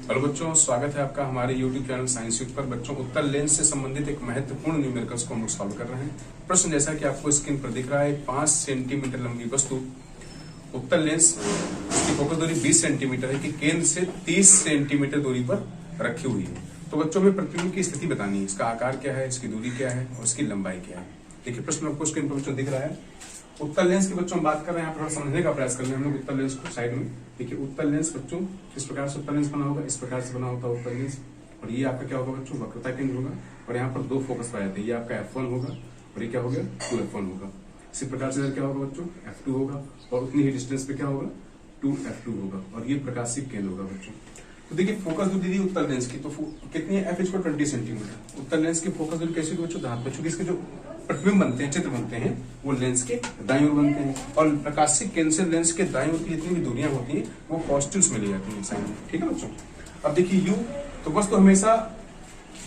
Hello बच्चों, स्वागत है आपका हमारे YouTube चैनल साइंस युग पर। बच्चों, उत्तल लेंस से संबंधित एक महत्वपूर्ण न्यूमेरिकल्स को हम लोग सॉल्व कर रहे हैं। प्रश्न जैसा कि आपको स्क्रीन पर दिख रहा है, 5 सेंटीमीटर लंबी वस्तु उत्तल लेंस की फोकस दूरी 20 सेंटीमीटर है कि केंद्र से 30 सेंटीमीटर दूरी पर रखी हुई है। तो बच्चों में प्रतिबिंब की स्थिति बतानी है, इसका आकार क्या है, इसकी दूरी क्या है और इसकी लंबाई क्या है। देखिए प्रश्न आपको स्क्रीन पर बच्चों दिख रहा है। उत्तल लेंस की बच्चों हम बात कर रहे हैं, यहाँ पर समझने का प्रयास कर रहे हैं हम लोग उत्तल लेंस को साइड में। देखिए उत्तल लेंस बच्चों किस प्रकार से उत्तल लेंस बना होगा, इस प्रकार से बना होता है उत्तल लेंस। और ये आपका क्या होगा बच्चों, वक्रता केंद्र होगा और यहाँ पर दो फोकस पाए जाते हैं। ये आपका F1 होगा और ये क्या हो गया 2F1 होगा। इसी प्रकार से क्या होगा बच्चों, F2 होगा और उतनी ही डिस्टेंस पे क्या होगा 2F2 होगा और ये प्रकाशिक केंद्र होगा बच्चों। तो देखिए फोकस दूरी दी उत्तल लेंस की तो कितनी है, F 20 सेंटीमीटर। उत्तल लेंस की फोकस दूरी कैसी बच्चों, धातु, चूंकि इसके जो प्रतिबिंब बनते हैं, चित्र बनते हैं, वो लेंस के दाईं ओर बनते हैं और प्रकाशिक केंद्र से लेंस के दाईं ओर की जितनी भी दूरियां होती हैं वो पॉजिटिव्स में ली जाती हैं साइन में। ठीक है बच्चों। अब देखिए U, तो वस्तु हमेशा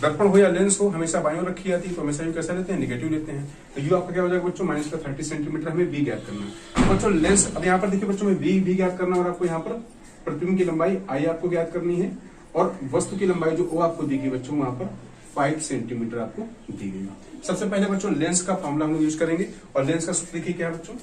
दर्पण हो या लेंस हो हमेशा बाईं ओर रखी जाती है, तो हमेशा यू कैसा लेते हैं, नेगेटिव लेते हैं। तो U आपका क्या हो जाएगा बच्चों, माइनस का 30 सेंटीमीटर हमें V ज्ञात करना है। तो बच्चों लेंस, अब यहाँ पर देखिए बच्चों में V ज्ञात करना और आपको यहाँ पर प्रतिबिंब की लंबाई I आपको ज्ञात करनी है और वस्तु की लंबाई जो O आपको दी गई बच्चों वहां पर 5 सेंटीमीटर आपको दी गई। सबसे पहले बच्चों लेंस का फॉर्मूला हम लोग यूज करेंगे और लेंस का सूत्र देखिए क्या है बच्चों,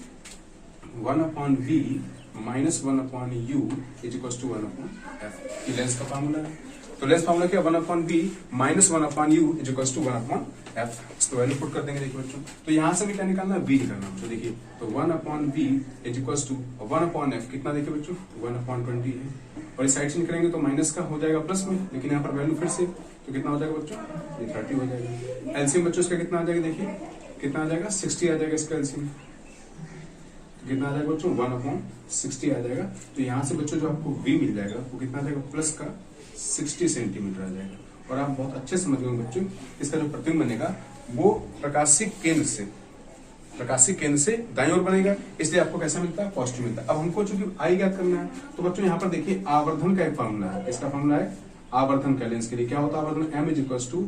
1/v minus 1/u is equal to 1/f। ये लेंस का फॉर्मूला है। तो लेंस फॉर्मूला क्या, 1/v minus 1/u is equal to 1/f। इसको वैल्यू पुट कर देंगे। देखिए बच्चों, तो यहां से भी क्या निकालना है, v निकालना है। तो देखिए तो 1/v is equal to 1/f कितना, देखिए बच्चों 1/20 है और इस साइड से निकलेंगे तो माइनस का हो जाएगा प्लस में, लेकिन यहाँ पर वैल्यू फिर से तो कितना हो जाएगा बच्चों, ये 30 हो जाएगा। एलसीएम बच्चों इसका कितना आ जाएगा, देखिए कितना आ जाएगा 60 आ जाएगा इसका एलसीएम। तो कितना आ जाएगा बच्चों 1/60 आ जाएगा। तो यहाँ से बच्चों जो आपको v मिल जाएगा वो कितना आ जाएगा, प्लस का 60 सेंटीमीटर आ जाएगा। और आप बहुत अच्छे समझ गए बच्चों, इसका जो प्रतिबिंब बनेगा वो प्रकाशिक केंद्र से दाईं ओर बनेगा, इसलिए आपको कैसा मिलता है, पॉजिटिव मिलता है। अब हमको चूंकि आई ज्ञात करना है तो बच्चों यहाँ पर देखिए आवर्धन का एक फॉर्मूला है। इसका फॉर्मूला है आवर्धन का, लेंस के लिए क्या होता है आवर्धन, m is equal to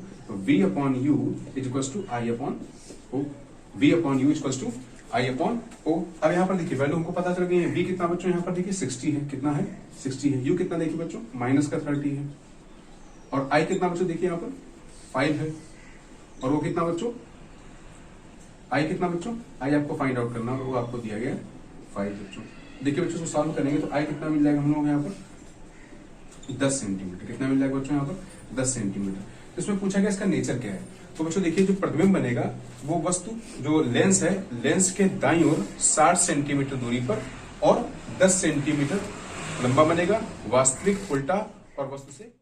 v/u is equal to I/o। v/u is equal to I/o। अब यहाँ पर देखिए वैल्यू हमको पता चल गई है। v कितना बच्चों यहाँ पर देखिए 60 है, कितना है 60 है। u कितना देखिए बच्चों माइनस का 30 है और I कितना बच्चों देखिए यहाँ पर 5 है और वो कितना बच्चों I कितना बच्चों, I आपको फाइंड आउट करना और वो आपको दिया गया 5 बच्चों। देखिए बच्चों सॉल्व करेंगे तो I कितना मिल जाएगा हम लोग यहाँ पर 10 सेंटीमीटर। कितना मिल जाएगा बच्चों यहाँ पर 10 सेंटीमीटर। तो इसमें पूछा गया इसका नेचर क्या है। तो बच्चों देखिए जो प्रतिबिंब बनेगा वो वस्तु जो लेंस है, लेंस के दाईं ओर 60 सेंटीमीटर दूरी पर और 10 सेंटीमीटर लंबा बनेगा, वास्तविक, उल्टा और वस्तु से